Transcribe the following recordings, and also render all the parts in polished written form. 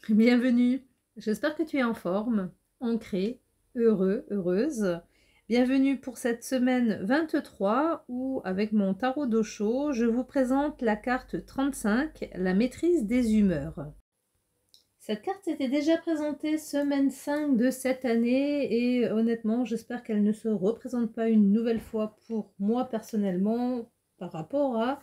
Bienvenue, j'espère que tu es en forme, ancré, heureux, heureuse. Bienvenue pour cette semaine 23 où, avec mon tarot d'Osho, je vous présente la carte 35, la maîtrise des humeurs. Cette carte s'était déjà présentée semaine 5 de cette année et honnêtement, j'espère qu'elle ne se représente pas une nouvelle fois pour moi personnellement par rapport à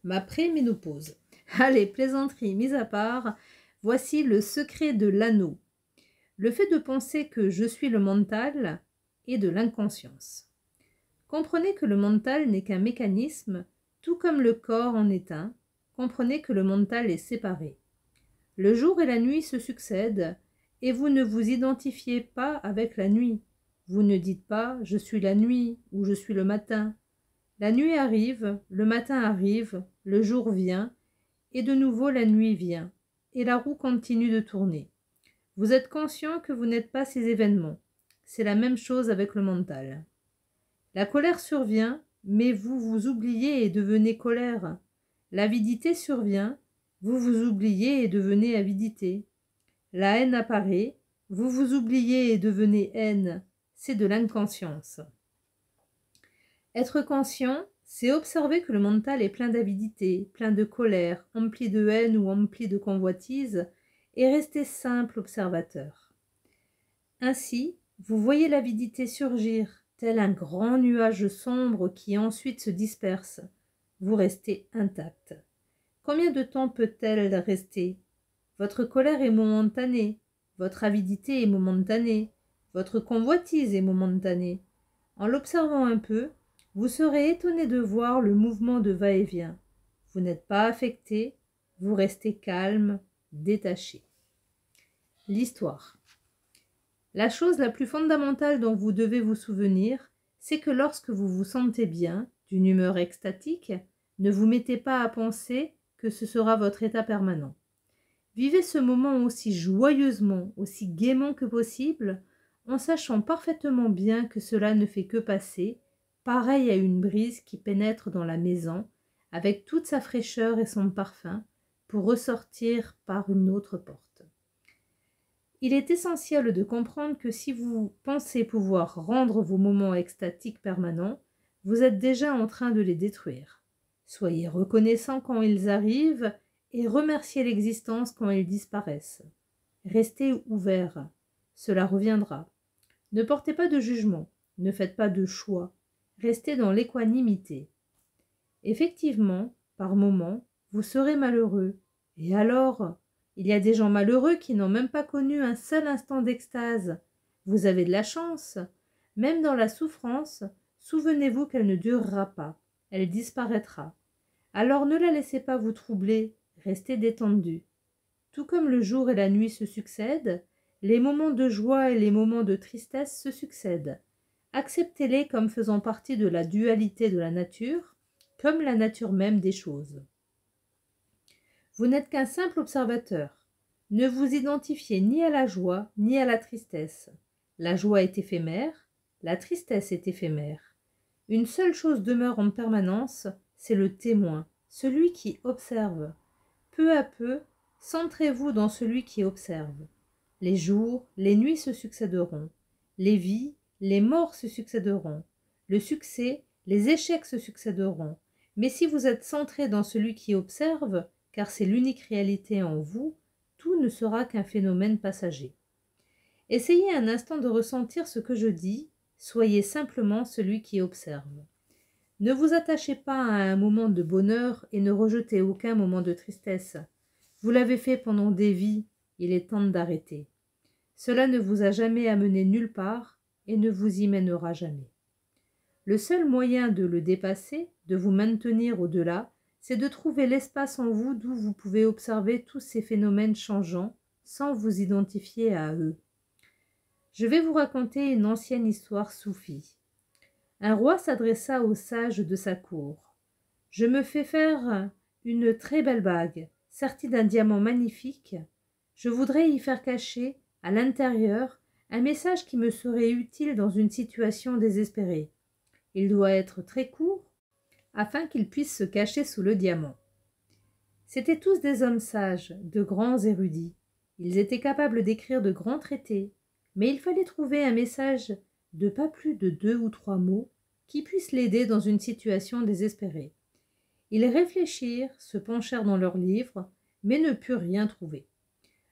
ma préménopause. Allez, plaisanterie mise à part, voici le secret de l'anneau. Le fait de penser que je suis le mental est de l'inconscience. Comprenez que le mental n'est qu'un mécanisme, tout comme le corps en est un. Comprenez que le mental est séparé. Le jour et la nuit se succèdent, et vous ne vous identifiez pas avec la nuit. Vous ne dites pas « je suis la nuit » ou « je suis le matin ». La nuit arrive, le matin arrive, le jour vient, et de nouveau la nuit vient, et la roue continue de tourner. Vous êtes conscient que vous n'êtes pas ces événements. C'est la même chose avec le mental. La colère survient, mais vous vous oubliez et devenez colère. L'avidité survient, vous vous oubliez et devenez avidité. La haine apparaît, vous vous oubliez et devenez haine. C'est de l'inconscience. Être conscient, c'est observer que le mental est plein d'avidité, plein de colère, empli de haine ou empli de convoitise, et rester simple observateur. Ainsi, vous voyez l'avidité surgir, tel un grand nuage sombre qui ensuite se disperse. Vous restez intact. Combien de temps peut-elle rester? Votre colère est momentanée, votre avidité est momentanée, votre convoitise est momentanée. En l'observant un peu, vous serez étonné de voir le mouvement de va-et-vient. Vous n'êtes pas affecté, vous restez calme, détaché. L'histoire. La chose la plus fondamentale dont vous devez vous souvenir, c'est que lorsque vous vous sentez bien, d'une humeur extatique, ne vous mettez pas à penser que ce sera votre état permanent. Vivez ce moment aussi joyeusement, aussi gaiement que possible, en sachant parfaitement bien que cela ne fait que passer, pareil à une brise qui pénètre dans la maison, avec toute sa fraîcheur et son parfum, pour ressortir par une autre porte. Il est essentiel de comprendre que si vous pensez pouvoir rendre vos moments extatiques permanents, vous êtes déjà en train de les détruire. Soyez reconnaissant quand ils arrivent et remerciez l'existence quand ils disparaissent. Restez ouvert, cela reviendra. Ne portez pas de jugement, ne faites pas de choix, restez dans l'équanimité. Effectivement, par moments, vous serez malheureux, et alors, il y a des gens malheureux qui n'ont même pas connu un seul instant d'extase. Vous avez de la chance. Même dans la souffrance, souvenez-vous qu'elle ne durera pas, elle disparaîtra. Alors ne la laissez pas vous troubler, restez détendu. Tout comme le jour et la nuit se succèdent, les moments de joie et les moments de tristesse se succèdent. Acceptez-les comme faisant partie de la dualité de la nature, comme la nature même des choses. Vous n'êtes qu'un simple observateur. Ne vous identifiez ni à la joie ni à la tristesse. La joie est éphémère, la tristesse est éphémère. Une seule chose demeure en permanence, c'est le témoin, celui qui observe. Peu à peu, centrez-vous dans celui qui observe. Les jours, les nuits se succéderont. Les vies, les morts se succéderont. Le succès, les échecs se succéderont. Mais si vous êtes centré dans celui qui observe, car c'est l'unique réalité en vous, tout ne sera qu'un phénomène passager. Essayez un instant de ressentir ce que je dis, soyez simplement celui qui observe. Ne vous attachez pas à un moment de bonheur et ne rejetez aucun moment de tristesse. Vous l'avez fait pendant des vies, il est temps d'arrêter. Cela ne vous a jamais amené nulle part et ne vous y mènera jamais. Le seul moyen de le dépasser, de vous maintenir au-delà, c'est de trouver l'espace en vous d'où vous pouvez observer tous ces phénomènes changeants sans vous identifier à eux. Je vais vous raconter une ancienne histoire soufie. Un roi s'adressa aux sages de sa cour. « Je me fais faire une très belle bague, sertie d'un diamant magnifique. Je voudrais y faire cacher, à l'intérieur, un message qui me serait utile dans une situation désespérée. Il doit être très court, afin qu'il puisse se cacher sous le diamant. » C'étaient tous des hommes sages, de grands érudits. Ils étaient capables d'écrire de grands traités, mais il fallait trouver un message de pas plus de 2 ou 3 mots qui puisse l'aider dans une situation désespérée. Ils réfléchirent, se penchèrent dans leurs livres, mais ne purent rien trouver.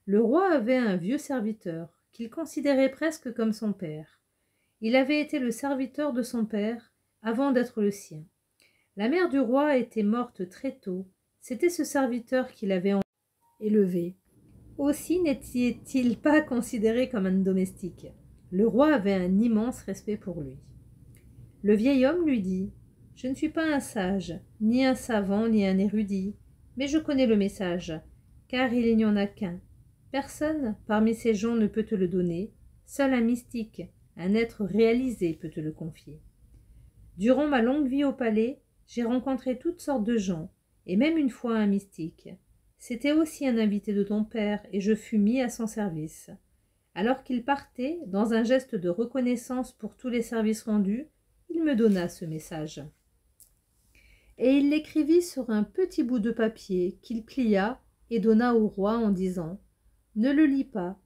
Le roi avait un vieux serviteur, qu'il considérait presque comme son père. Il avait été le serviteur de son père avant d'être le sien. La mère du roi était morte très tôt. C'était ce serviteur qui l'avait élevé. Aussi n'était-il pas considéré comme un domestique. Le roi avait un immense respect pour lui. Le vieil homme lui dit « Je ne suis pas un sage, ni un savant, ni un érudit, mais je connais le message, car il n'y en a qu'un. Personne parmi ces gens ne peut te le donner, seul un mystique, un être réalisé peut te le confier. Durant ma longue vie au palais, j'ai rencontré toutes sortes de gens, et même une fois un mystique. C'était aussi un invité de ton père, et je fus mis à son service. Alors qu'il partait, dans un geste de reconnaissance pour tous les services rendus, il me donna ce message. Et il l'écrivit sur un petit bout de papier qu'il plia et donna au roi en disant « Ne le lis pas,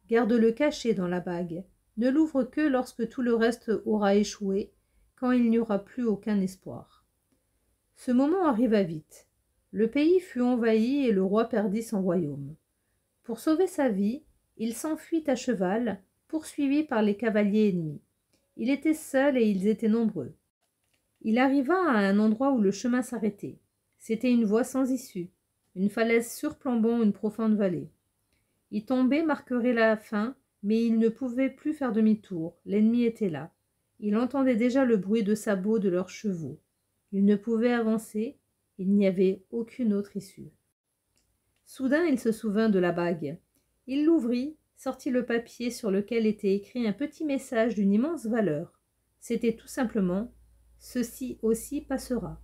garde-le caché dans la bague, ne l'ouvre que lorsque tout le reste aura échoué, quand il n'y aura plus aucun espoir. » Ce moment arriva vite. Le pays fut envahi et le roi perdit son royaume. Pour sauver sa vie, il s'enfuit à cheval, poursuivi par les cavaliers ennemis. Il était seul et ils étaient nombreux. Il arriva à un endroit où le chemin s'arrêtait. C'était une voie sans issue, une falaise surplombant une profonde vallée. Y tomber marquerait la fin, mais il ne pouvait plus faire demi-tour, l'ennemi était là. Il entendait déjà le bruit de sabots de leurs chevaux. Il ne pouvait avancer, il n'y avait aucune autre issue. Soudain il se souvint de la bague. Il l'ouvrit, sortit le papier sur lequel était écrit un petit message d'une immense valeur. C'était tout simplement « Ceci aussi passera ».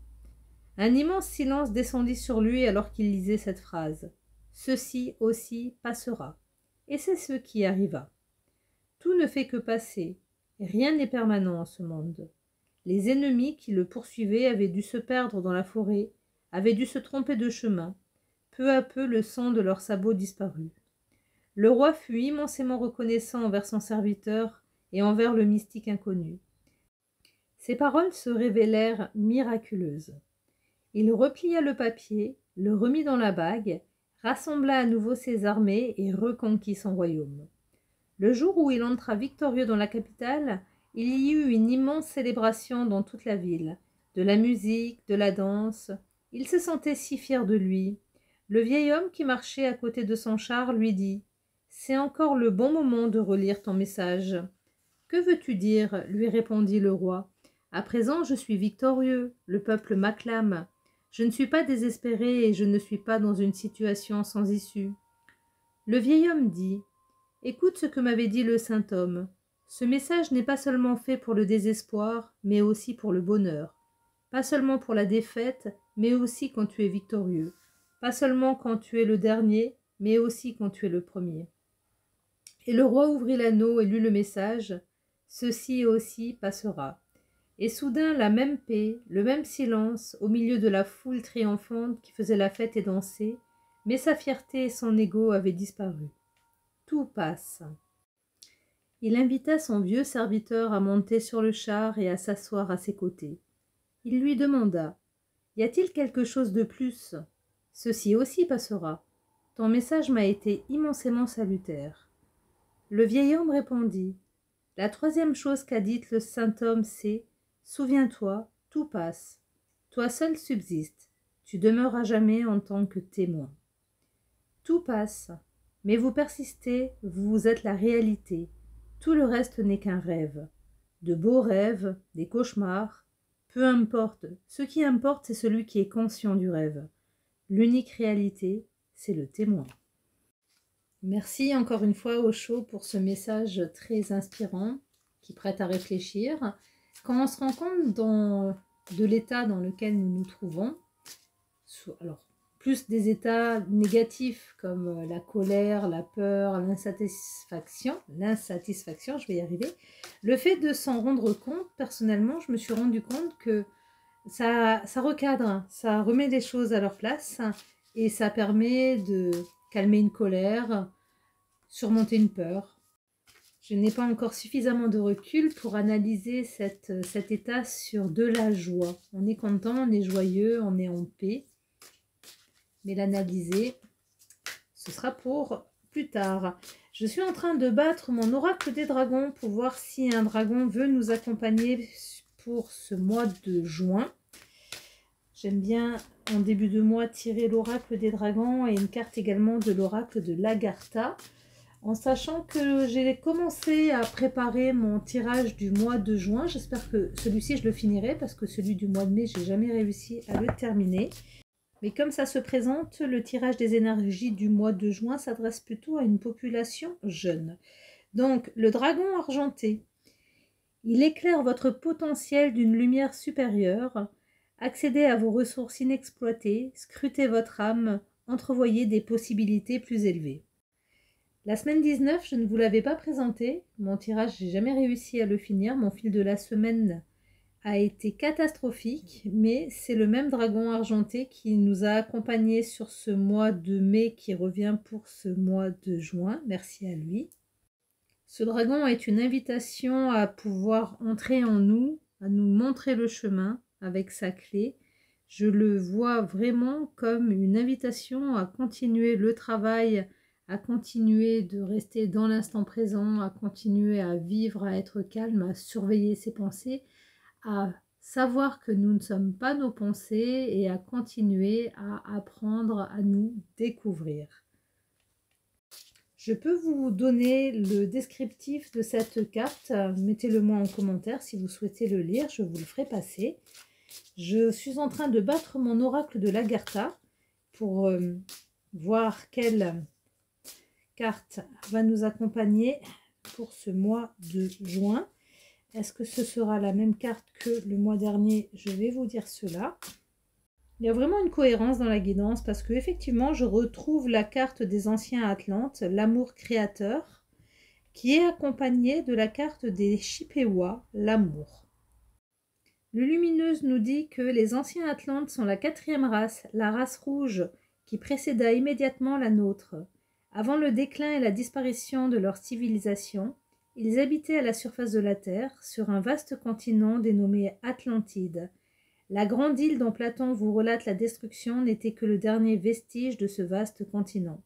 Un immense silence descendit sur lui alors qu'il lisait cette phrase. « Ceci aussi passera ». Et c'est ce qui arriva. Tout ne fait que passer. Rien n'est permanent en ce monde. Les ennemis qui le poursuivaient avaient dû se perdre dans la forêt, avaient dû se tromper de chemin. Peu à peu, le sang de leurs sabots disparut. Le roi fut immensément reconnaissant envers son serviteur et envers le mystique inconnu. Ses paroles se révélèrent miraculeuses. Il replia le papier, le remit dans la bague, rassembla à nouveau ses armées et reconquit son royaume. Le jour où il entra victorieux dans la capitale, il y eut une immense célébration dans toute la ville, de la musique, de la danse. Il se sentait si fier de lui. Le vieil homme qui marchait à côté de son char lui dit « C'est encore le bon moment de relire ton message. »« Que veux-tu dire ?» lui répondit le roi. « À présent je suis victorieux, le peuple m'acclame. Je ne suis pas désespéré et je ne suis pas dans une situation sans issue. » Le vieil homme dit « Écoute ce que m'avait dit le saint homme. Ce message n'est pas seulement fait pour le désespoir, mais aussi pour le bonheur. Pas seulement pour la défaite, mais aussi quand tu es victorieux. Pas seulement quand tu es le dernier, mais aussi quand tu es le premier. » Et le roi ouvrit l'anneau et lut le message. « Ceci aussi passera. » Et soudain la même paix, le même silence, au milieu de la foule triomphante qui faisait la fête et dansait, mais sa fierté et son ego avaient disparu. Tout passe. Il invita son vieux serviteur à monter sur le char et à s'asseoir à ses côtés. Il lui demanda « Y a-t-il quelque chose de plus ? Ceci aussi passera. Ton message m'a été immensément salutaire. » Le vieil homme répondit « La troisième chose qu'a dite le saint homme, c'est « Souviens-toi, tout passe. Toi seul subsiste. Tu demeures à jamais en tant que témoin. Tout passe, mais vous persistez, vous êtes la réalité. Tout le reste n'est qu'un rêve. De beaux rêves, des cauchemars. Peu importe, ce qui importe, c'est celui qui est conscient du rêve. L'unique réalité, c'est le témoin. » Merci encore une fois Osho pour ce message très inspirant qui prête à réfléchir. Quand on se rend compte de l'état dans lequel nous nous trouvons, alors plus des états négatifs comme la colère, la peur, l'insatisfaction, je vais y arriver, le fait de s'en rendre compte, personnellement, je me suis rendu compte que ça recadre, ça remet les choses à leur place et ça permet de calmer une colère, surmonter une peur. Je n'ai pas encore suffisamment de recul pour analyser cet état sur de la joie. On est content, on est joyeux, on est en paix. Mais l'analyser, ce sera pour plus tard. Je suis en train de battre mon oracle des dragons pour voir si un dragon veut nous accompagner pour ce mois de juin. J'aime bien en début de mois tirer l'oracle des dragons et une carte également de l'oracle de l'Agartha. En sachant que j'ai commencé à préparer mon tirage du mois de juin. J'espère que celui-ci je le finirai parce que celui du mois de mai, j'ai jamais réussi à le terminer. Mais comme ça se présente, le tirage des énergies du mois de juin s'adresse plutôt à une population jeune. Donc, le dragon argenté, il éclaire votre potentiel d'une lumière supérieure. Accédez à vos ressources inexploitées, scrutez votre âme, entrevoyez des possibilités plus élevées. La semaine 19, je ne vous l'avais pas présenté. Mon tirage, j'ai jamais réussi à le finir. Mon fil de la semaine a été catastrophique, mais c'est le même dragon argenté qui nous a accompagnés sur ce mois de mai qui revient pour ce mois de juin. Merci à lui. Ce dragon est une invitation à pouvoir entrer en nous, à nous montrer le chemin avec sa clé. Je le vois vraiment comme une invitation à continuer le travail, à continuer de rester dans l'instant présent, à continuer à vivre, à être calme, à surveiller ses pensées, à savoir que nous ne sommes pas nos pensées et à continuer à apprendre à nous découvrir. Je peux vous donner le descriptif de cette carte. Mettez-le moi en commentaire si vous souhaitez le lire, je vous le ferai passer. Je suis en train de battre mon oracle de l'Agartha pour voir quelle carte va nous accompagner pour ce mois de juin. Est-ce que ce sera la même carte que le mois dernier? Je vais vous dire cela. Il y a vraiment une cohérence dans la guidance parce que effectivement, je retrouve la carte des anciens Atlantes, l'amour créateur, qui est accompagnée de la carte des Chippewa, l'amour. Le Lumineuse nous dit que les anciens Atlantes sont la 4e race, la race rouge, qui précéda immédiatement la nôtre. Avant le déclin et la disparition de leur civilisation, ils habitaient à la surface de la Terre, sur un vaste continent dénommé Atlantide. La grande île dont Platon vous relate la destruction n'était que le dernier vestige de ce vaste continent.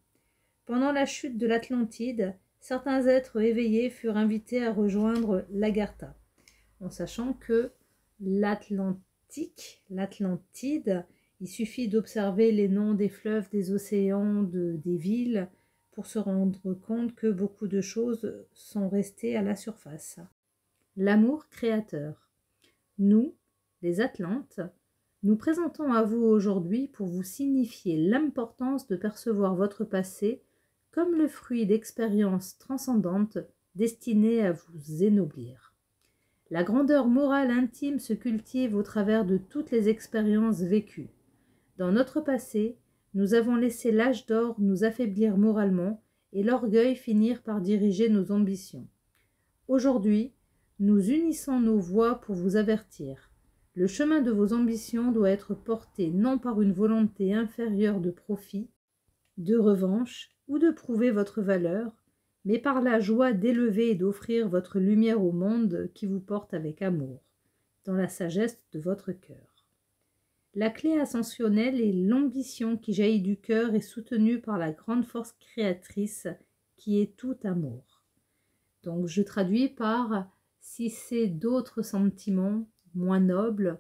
Pendant la chute de l'Atlantide, certains êtres éveillés furent invités à rejoindre l'Agartha, en sachant que l'Atlantide, il suffit d'observer les noms des fleuves, des océans, des villes, pour se rendre compte que beaucoup de choses sont restées à la surface. L'amour créateur. Nous, les Atlantes, nous présentons à vous aujourd'hui pour vous signifier l'importance de percevoir votre passé comme le fruit d'expériences transcendantes destinées à vous ennoblir. La grandeur morale intime se cultive au travers de toutes les expériences vécues. Dans notre passé, nous avons laissé l'âge d'or nous affaiblir moralement et l'orgueil finir par diriger nos ambitions. Aujourd'hui, nous unissons nos voix pour vous avertir. Le chemin de vos ambitions doit être porté non par une volonté inférieure de profit, de revanche ou de prouver votre valeur, mais par la joie d'élever et d'offrir votre lumière au monde qui vous porte avec amour, dans la sagesse de votre cœur. La clé ascensionnelle est l'ambition qui jaillit du cœur et soutenue par la grande force créatrice qui est tout amour. Donc je traduis par si c'est d'autres sentiments moins nobles,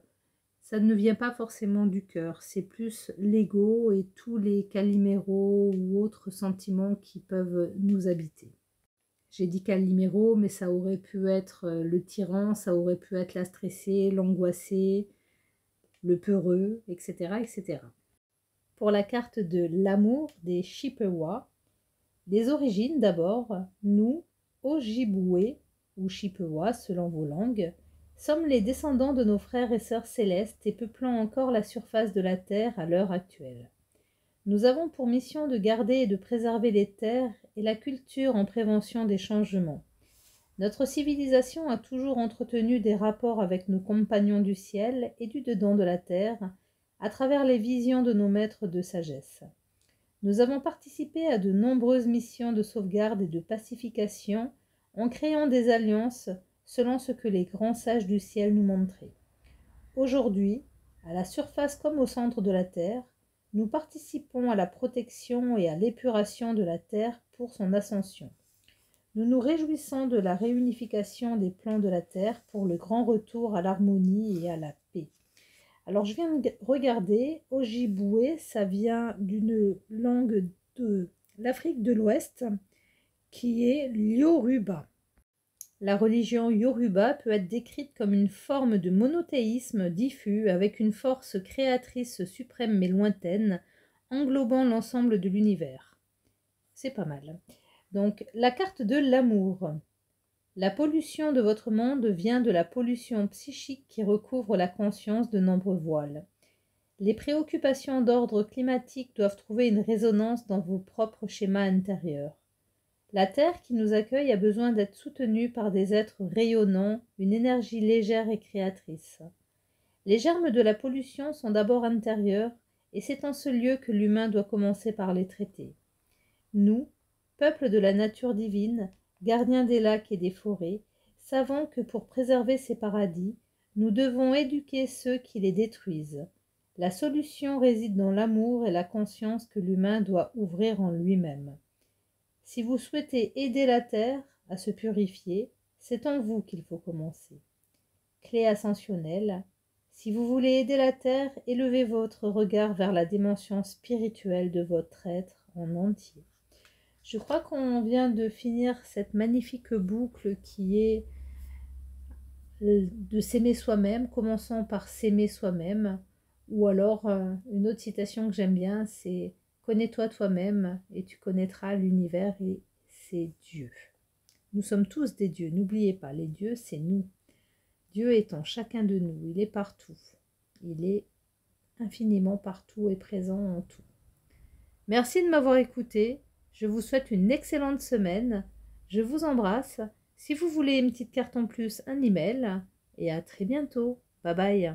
ça ne vient pas forcément du cœur, c'est plus l'ego et tous les caliméros ou autres sentiments qui peuvent nous habiter. J'ai dit caliméro, mais ça aurait pu être le tyran, ça aurait pu être la stressée, l'angoissée, le peureux, etc., etc. Pour la carte de l'amour des Chippewa, des origines d'abord, nous, Ojibwe ou Chippewa selon vos langues, sommes les descendants de nos frères et sœurs célestes et peuplant encore la surface de la Terre à l'heure actuelle. Nous avons pour mission de garder et de préserver les terres et la culture en prévention des changements. Notre civilisation a toujours entretenu des rapports avec nos compagnons du ciel et du dedans de la terre, à travers les visions de nos maîtres de sagesse. Nous avons participé à de nombreuses missions de sauvegarde et de pacification en créant des alliances selon ce que les grands sages du ciel nous montraient. Aujourd'hui, à la surface comme au centre de la Terre, nous participons à la protection et à l'épuration de la Terre pour son ascension. Nous nous réjouissons de la réunification des plans de la Terre pour le grand retour à l'harmonie et à la paix. Alors je viens de regarder, Ojibwe, ça vient d'une langue de l'Afrique de l'Ouest qui est l'Yoruba. La religion Yoruba peut être décrite comme une forme de monothéisme diffus avec une force créatrice suprême mais lointaine, englobant l'ensemble de l'univers. C'est pas mal. Donc, la carte de l'amour. La pollution de votre monde vient de la pollution psychique qui recouvre la conscience de nombreux voiles. Les préoccupations d'ordre climatique doivent trouver une résonance dans vos propres schémas intérieurs. La Terre qui nous accueille a besoin d'être soutenue par des êtres rayonnants, une énergie légère et créatrice. Les germes de la pollution sont d'abord intérieurs, et c'est en ce lieu que l'humain doit commencer par les traiter. Nous, peuple de la nature divine, gardiens des lacs et des forêts, savons que pour préserver ces paradis, nous devons éduquer ceux qui les détruisent. La solution réside dans l'amour et la conscience que l'humain doit ouvrir en lui-même. Si vous souhaitez aider la Terre à se purifier, c'est en vous qu'il faut commencer. Clé ascensionnelle, si vous voulez aider la Terre, élevez votre regard vers la dimension spirituelle de votre être en entier. Je crois qu'on vient de finir cette magnifique boucle qui est de s'aimer soi-même, commençons par s'aimer soi-même, ou alors une autre citation que j'aime bien, c'est « Connais-toi toi-même et tu connaîtras l'univers et c'est Dieu ». Nous sommes tous des dieux, n'oubliez pas, les dieux c'est nous. Dieu est en chacun de nous, il est partout, il est infiniment partout et présent en tout. Merci de m'avoir écouté, je vous souhaite une excellente semaine, je vous embrasse. Si vous voulez une petite carte en plus, un email, et à très bientôt. Bye bye.